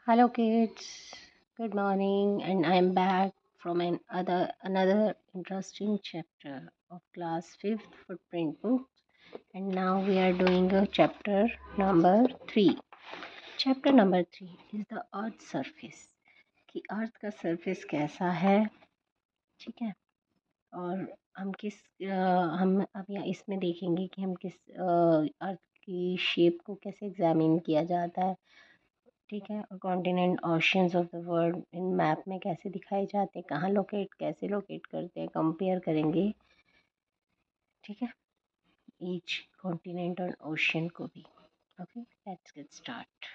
Hello kids, good morning, and I'm back from another interesting chapter of class 5th footprint book, and now we are doing a chapter number 3. Chapter number 3 is the earth surface कि अर्थ का surface कैसा है, ठीक है। और हम अब यहाँ इसमें देखेंगे कि हम किस अर्थ की शेप को कैसे एग्जामिन किया जाता है, ठीक है। और continent oceans of the world in map में कैसे दिखाए जाते हैं, कहाँ कैसे लोकेट करते हैं, कंपेयर करेंगे, ठीक है, ईच कॉन्टिनेंट और ओशियन को भी। Okay, let's get start.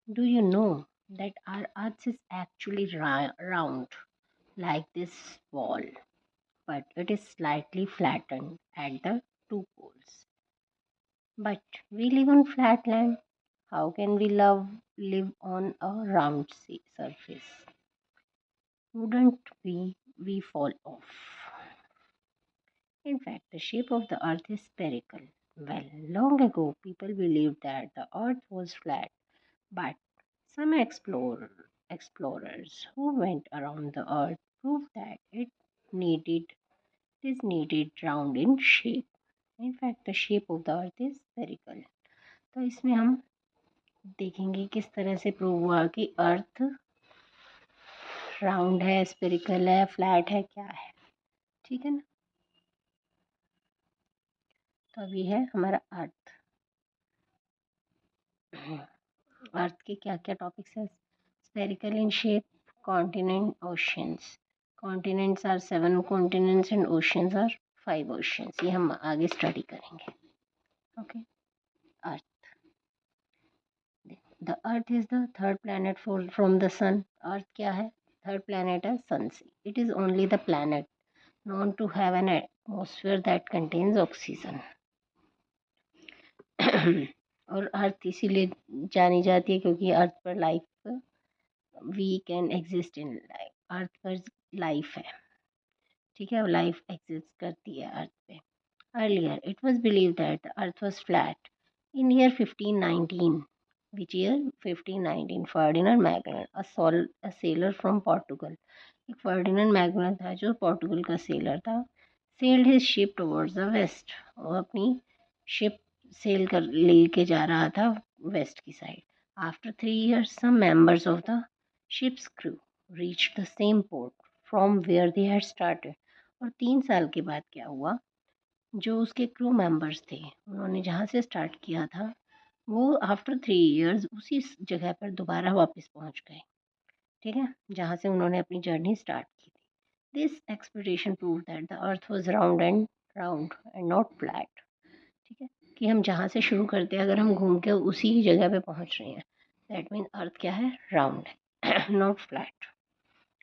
Do you know that our earth is actually round like this ball, but it is slightly flattened at the two poles. But we live on flat land. How can we live on a round surface? Wouldn't we fall off? In fact, the shape of the earth is spherical. Well, long ago, people believed that the earth was flat, but some explorers who went around the earth proved that needed it is needed round in shape. In fact, the shape of the earth is spherical. तो इसमें हम देखेंगे किस तरह से prove हुआ कि अर्थ round है, स्पेरिकल है, फ्लैट है, क्या है, ठीक है ना। तो अब ये है हमारा अर्थ। अर्थ के क्या क्या टॉपिक्स है? Spherical in shape, continent, oceans. Continents are 7 continents and oceans are 5 oceans. ये हम आगे स्टडी करेंगे। Okay, earth. The earth is the third planet from the sun. Earth क्या है? थर्ड प्लैनेट है सन से। It is only the planet known to have an atmosphere that contains oxygen. और अर्थ इसीलिए जानी जाती है क्योंकि अर्थ पर life, we can exist in life. Earth पर लाइफ है, ठीक है, लाइफ एग्जिस्ट करती है अर्थ पे। Earlier it was believe that the earth was flat. In year 1519, which year? 1519, Ferdinand Magellan, a sailor from Portugal, एक Ferdinand Magellan था जो पोर्टुगल का सेलर था, sailed his ship towards the west. वो अपनी शिप सेल कर लेके जा रहा था वेस्ट की side. After 3 years some members of the ship's crew reached the same port from where they had started। और 3 साल के बाद क्या हुआ, जो उसके क्रू मेंबर्स थे उन्होंने जहाँ से स्टार्ट किया था वो आफ्टर 3 years उसी जगह पर दोबारा वापस पहुँच गए, ठीक है, जहाँ से उन्होंने अपनी जर्नी स्टार्ट की थी। This expedition prove that the earth was round and not flat, ठीक है, कि हम जहाँ से शुरू करते हैं अगर हम घूम के उसी जगह पे पहुँच रहे हैं, दैट मीन अर्थ क्या है? राउंड है, नॉट फ्लैट।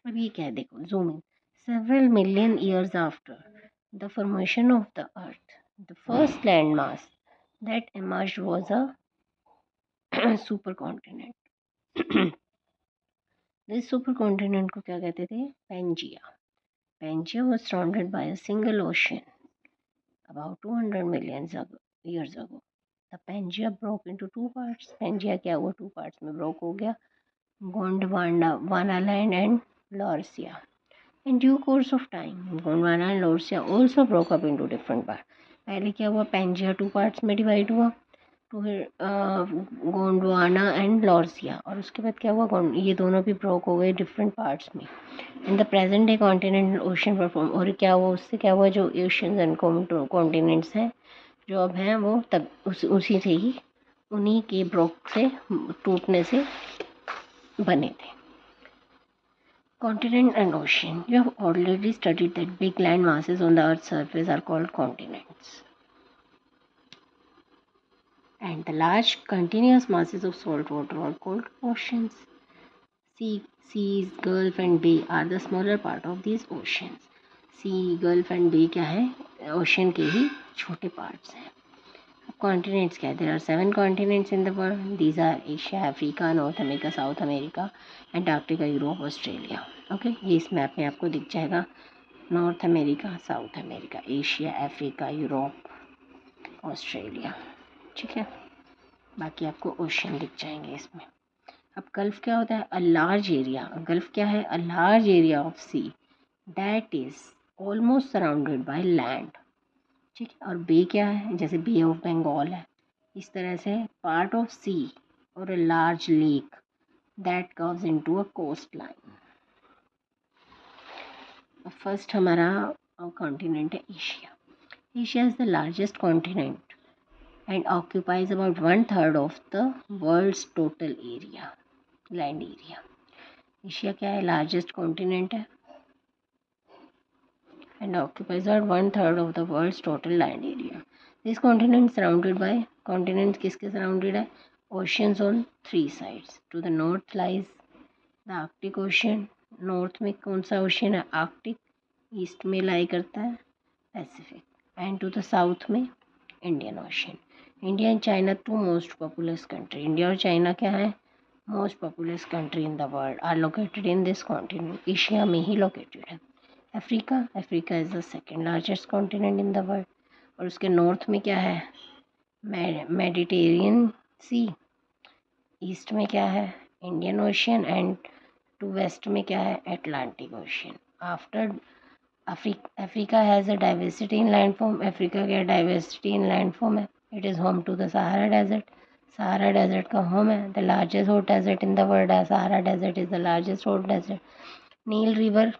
अब ये क्या है, देखो, zoom in. Several million years after the formation of the earth, the first land mass that emerged was a supercontinent. This supercontinent को क्या कहते थे? Pangaea. Pangaea was surrounded by a single ocean about 200 million years ago. The Pangaea broke into two parts. Pangaea क्या हुआ? 2 parts में broke हो गया, Gondwana land and Laurasia. In due course of time, Gondwana and Laurasia also broke up into different parts. पहले क्या हुआ? Pangaea 2 parts में divide हुआ, गोंडवाना एंड लॉर्सिया, और उसके बाद क्या हुआ? ये दोनों भी ब्रोक हो गए डिफरेंट पार्ट्स में। In the present day continental ocean perform, और क्या हुआ उससे? क्या हुआ? जो ओशंस एंड कॉन्टिनेंट्स हैं जो अब हैं वो तब उसी से ही, उन्हीं के ब्रोक से, टूटने से बने थे। Continent and ocean. You have already studied that big land masses on the Earth's surface are called continents. And the large continuous masses of salt water are called oceans. Seas, Gulf and Bay are the smaller part of these oceans. Sea, Gulf and Bay क्या है? Ocean के ही छोटे parts हैं। Continents क्या है? There are 7 continents in the world. These are Asia, Africa, North America, South America, Antarctica, Europe, Australia. Okay, ये इस map में आपको दिख जाएगा। North America, south America, Asia, Africa, Europe, Australia, ठीक है। बाकी आपको ओशन दिख जाएंगे इसमें। अब गल्फ क्या होता है? A large area. गल्फ क्या है? A large area of see that is almost surrounded by land. ठीक है। और बे क्या है? जैसे बे ऑफ बंगाल है, इस तरह से पार्ट ऑफ सी और a large lake that curves into a coastline. First हमारा कॉन्टिनेंट है Asia. Asia is the largest continent and occupies about 1/3 of the world's total area, land area. Asia क्या है? Largest continent है and occupies about 1/3 of the world's total land area. This continent surrounded by continent किसके surrounded है? Oceans on 3 sides. To the north lies the Arctic Ocean. North में कौन सा ocean है? Arctic. East में lie करता है Pacific. And to the south में Indian Ocean. India and China to most populous country. India और चाइना क्या है? Most populous country in the world are located in this continent. Asia में ही located है। Africa. Africa is the second largest continent in the world. और उसके north में क्या है? मेडिटेरियन सी। ईस्ट में क्या है? Indian Ocean. And to west में क्या है? Atlantic Ocean. After Africa has a diversity in landform. Africa क्या डाइवर्सिटी इन लैंडफॉर्म है? It is home to the Sahara desert. Sahara desert का होम है। The largest hot desert in the world है Sahara desert is the largest hot desert. Nile river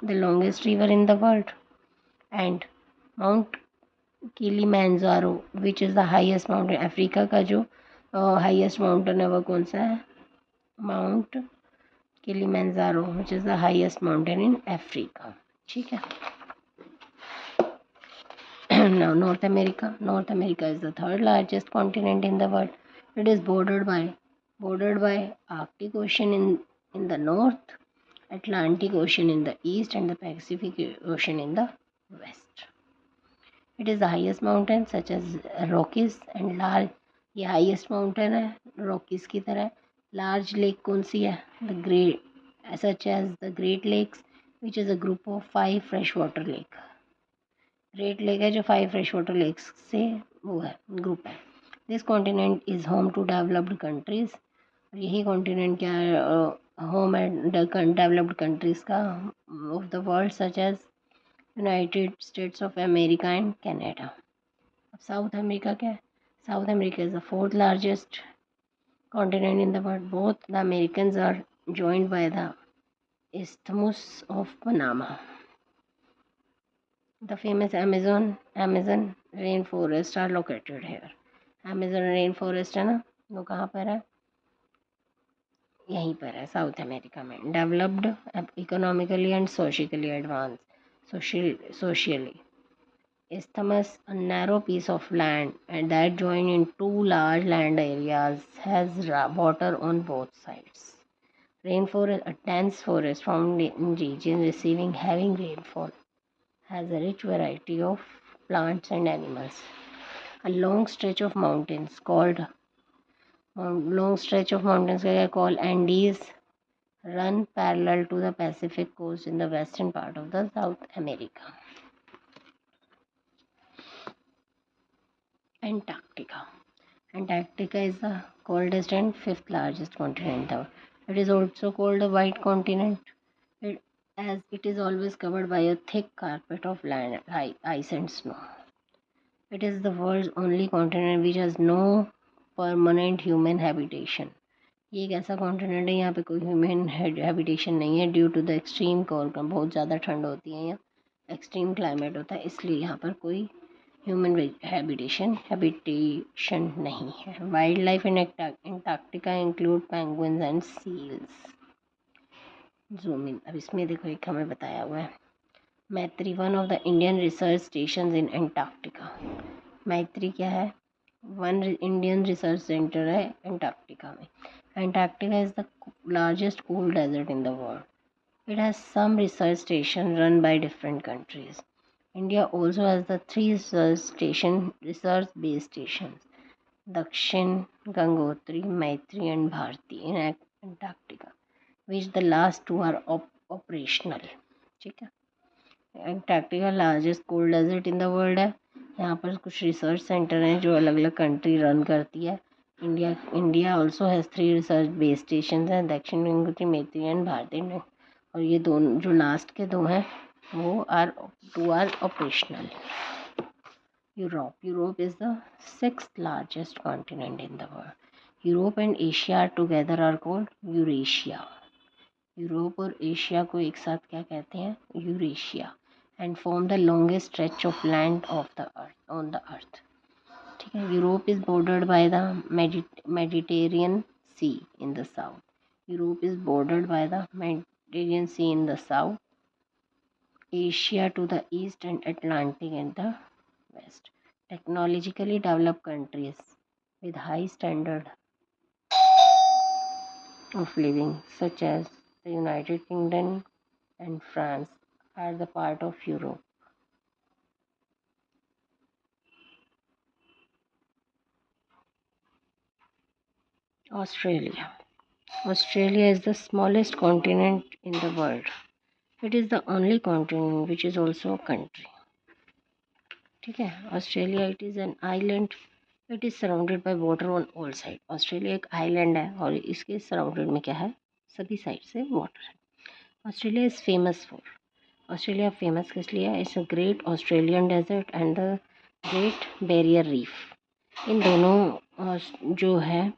the longest river in the world. And mount Kilimanjaro which is the highest mountain. Africa का जो highest mountain है वो कौन सा है? Mount Kilimanjaro which is the highest mountain in Africa. ठीक है। Now North America. North America is the third largest continent in the world. It is bordered by Arctic Ocean in the north, Atlantic Ocean in the east, and the Pacific Ocean in the west. It is the highest mountain such as Rockies and large. ये highest mountain है Rockies की तरह। Large lake कौन सी है? The great such as the Great Lakes, which is a group of 5 freshwater lake. Great lake है जो 5 fresh water lakes से वो है ग्रुप है। This continent is home to developed countries. यही कॉन्टिनेंट क्या है? होम है डेवलप्ड कंट्रीज़ का of the world such as United States of America and Canada. अब साउथ अमेरिका क्या है? South America is the fourth largest continent in the world. Both the Americas are joined by the Isthmus of Panama. The famous Amazon rainforest are located here. Amazon rainforest है ना, वो कहाँ पर है? यहीं पर है साउथ अमेरिका में। Developed economically and socially advance. socially Isthmus, a narrow piece of land and that joined in two large land areas, has water on both sides. Rainforest, a dense forest found in regions receiving heavy rainfall, has a rich variety of plants and animals. A long stretch of mountains called Andes run parallel to the Pacific coast in the western part of the South America. Antarctica. Antarctica is the coldest and fifth largest continent in the world. It is also called a white continent, as it is always covered by a thick carpet of land, ice and snow. It is the world's only continent which has no permanent human habitation. ये एक ऐसा continent है यहाँ पे कोई human habitation नहीं है due to the extreme cold. बहुत ज़्यादा ठंड होती है यहाँ, एक्सट्रीम क्लाइमेट होता है, इसलिए यहाँ पर कोई ह्यूमन हैबिटेशन नहीं है। Wildlife in Antarctica include penguins and seals. Zoom in. अब इसमें देखो एक हमें बताया हुआ है Maitri, one of the Indian research station in Antarctica. Maitri क्या है? वन इंडियन रिसर्च सेंटर है एंटार्क्टिका में। Antarctica is the largest cool desert in the world. It has some research stations run by different countries. India also has the 3 research-based stations: Dakshin, Gangotri, Maitri, and Bharti in Antarctica, which the last 2 are operational. ठीक है। Antarctica largest cold desert in the world है। यहाँ पर कुछ research centre हैं जो अलग अलग कंट्री रन करती है। India also has 3 research base station हैं, दक्षिण गंगोत्री, मैत्री एंड भारती। और ये दोनों जो लास्ट के 2 हैं वो are operational. Europe is the 6th largest continent in the world. Europe and Asia together are called Eurasia. Europe और एशिया को एक साथ क्या कहते हैं? Eurasia. And form the longest stretch of land of the earth on the earth. ठीक है। Europe is bordered by the Mediterranean sea in the south. Europe is bordered by the Mediterranean sea in the south, Asia to the east and Atlantic at the west. Technologically developed countries with high standard of living such as the United Kingdom and France are the part of Europe. Australia. Australia is the smallest continent in the world. It is the only continent which is also a country. ठीक है। Australia it is an island, it is surrounded by water on all side. Australia एक island है और इसके surrounded में क्या है? सभी साइड से वाटर है। Australia is famous for, Australia famous किस लिए है? It's a great Australian desert and the great barrier reef. इन दोनों जो है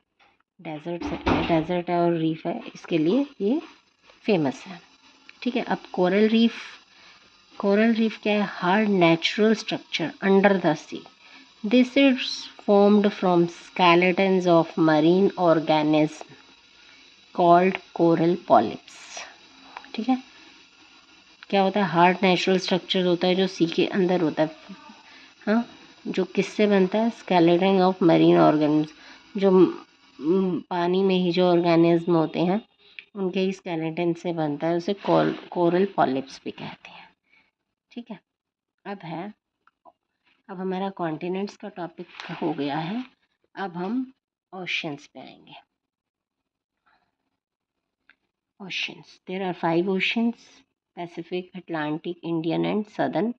डेजर्ट है और रीफ है, इसके लिए ये फेमस है। ठीक है। अब कोरल रीफ क्या है? Hard natural structure under the sea. This is formed from skeletons of marine organisms called coral polyps। ठीक है। क्या होता है? हार्ड नेचुरल स्ट्रक्चर होता है जो सी के अंदर होता है। हाँ, जो किससे बनता है? स्केलेटन ऑफ मरीन ऑर्गेनिज्म, जो पानी में ही जो ऑर्गेनिज्म होते हैं उनके ही स्केलेटन से बनता है, उसे कोरल पॉलिप्स भी कहते हैं। ठीक है। अब हमारा कॉन्टिनेंट्स का टॉपिक हो गया है। अब हम ओशंस पे आएंगे। Oceans, there are 5 oceans: Pacific, Atlantic, Indian and Southern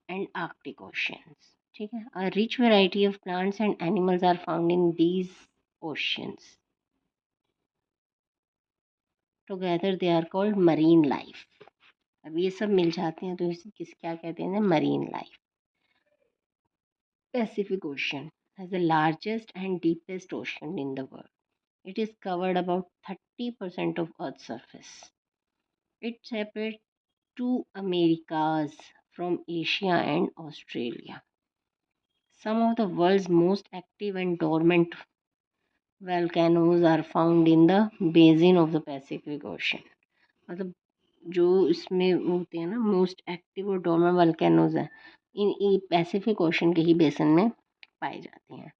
and Arctic oceans. ठीक है। A rich variety of plants and animals are found in these oceans. Together they are called marine life. अब ये सब मिल जाते हैं तो इसे क्या कहते हैं? Marine life. Pacific Ocean has the largest and deepest ocean in the world. It is covered about 30% of Earth's surface. It separates two Americas from Asia and Australia. Some of the world's most active and dormant volcanoes are found in the basin of the Pacific Ocean. मतलब जो इसमें होते हैं ना most active और dormant वल्केनोज हैं, in Pacific ocean के ही बेसन में पाए जाते हैं।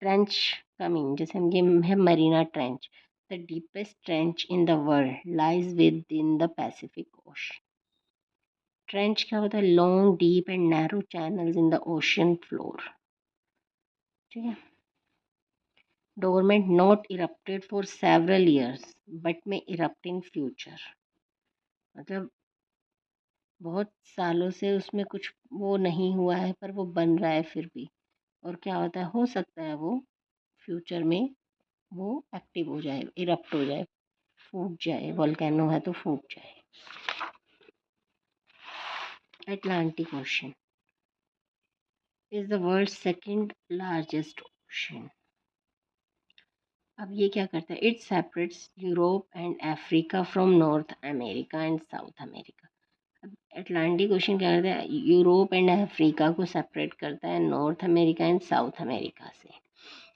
ट्रेंच कमिंग, जैसे हम ये है Mariana trench, the deepest trench in the world lies within the Pacific ocean. Trench क्या होता है? Long deep and narrow channels in the ocean floor. ठीक है। Dormant not erupted for several years but may erupt in future. मतलब बहुत सालों से उसमें कुछ वो नहीं हुआ है पर वो बन रहा है फिर भी। और क्या होता है? हो सकता है वो फ्यूचर में वो एक्टिव हो जाए, इरप्ट हो जाए, फूट जाए। वोल्केनो है तो फूट जाए। Atlantic Ocean is the world second largest ocean. अब ये क्या करता है? It separates Europe and Africa from North America and South America. Atlantic Ocean क्या करता है? यूरोप एंड अफ्रीका को सेपरेट करता है North America and South America से।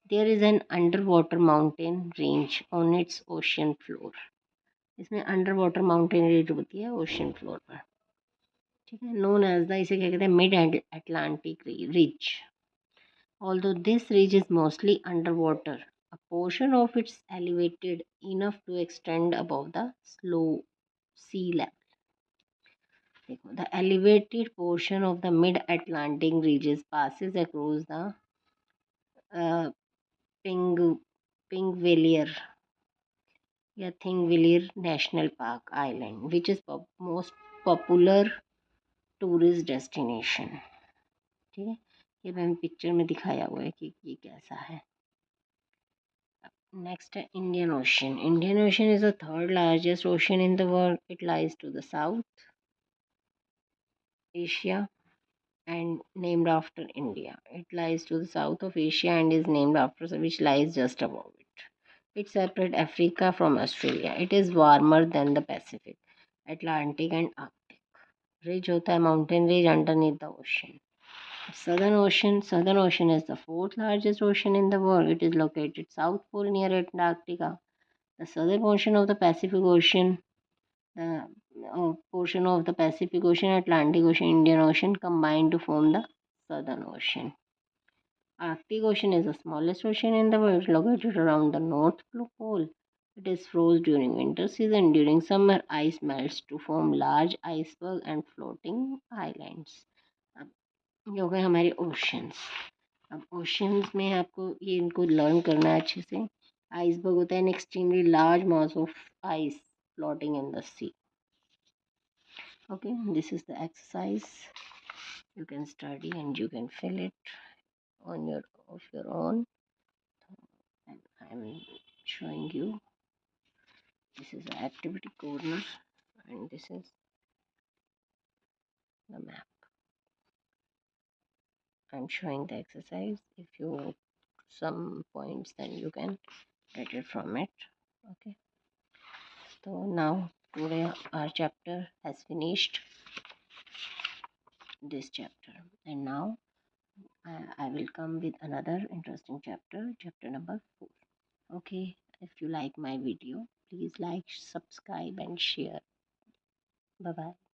There is an underwater mountain range on its ocean floor. इसमें underwater mountain range होती है ओशन फ्लोर पर। ठीक है। नोन एज द, इसे क्या कहते हैं? Mid Atlantic ridge. Although this ridge is mostly under water, a portion of it is elevated enough to extend above the slow sea level. देखो, the elevated portion of the mid-Atlantic ridges passes across the uh, Thingvellir या Thingvellir National Park Island, which is most popular tourist destination. ठीक है। ये मैंने picture में दिखाया हुआ है कि ये कैसा है। Next, Indian Ocean. Indian Ocean is the third largest ocean in the world. It lies to the south Asia and named after India. It lies to the south of Asia and is named after which lies just above it. It separates Africa from Australia. It is warmer than the Pacific, Atlantic and Arctic. Ridge होता है mountain range underneath the ocean. Southern Ocean. Southern Ocean is the fourth largest ocean in the world. It is located south pole near Antarctica. The southern portion of the Pacific Ocean, the portion of the Pacific Ocean, Atlantic Ocean, Indian Ocean combine to form the Southern Ocean. Arctic Ocean is the smallest ocean in the world, located around the North Pole. It is frozen during winter season. During summer, ice melts to form large iceberg and floating islands. अब ये हो गए हमारे oceans. अब oceans में आपको ये इनको लर्न करना है अच्छे से. आइसबर्ग होता है an extremely large mass of ice floating in the sea. Okay, this is the exercise. You can study and you can fill it on your own. And I'm showing you. This is the activity corner, and this is the map. I'm showing the exercise. If you some points, then you can get it from it. Okay. So now today our chapter has finished. This chapter, and now I will come with another interesting chapter, chapter number 4. Okay, if you like my video, please like, subscribe, and share. Bye bye.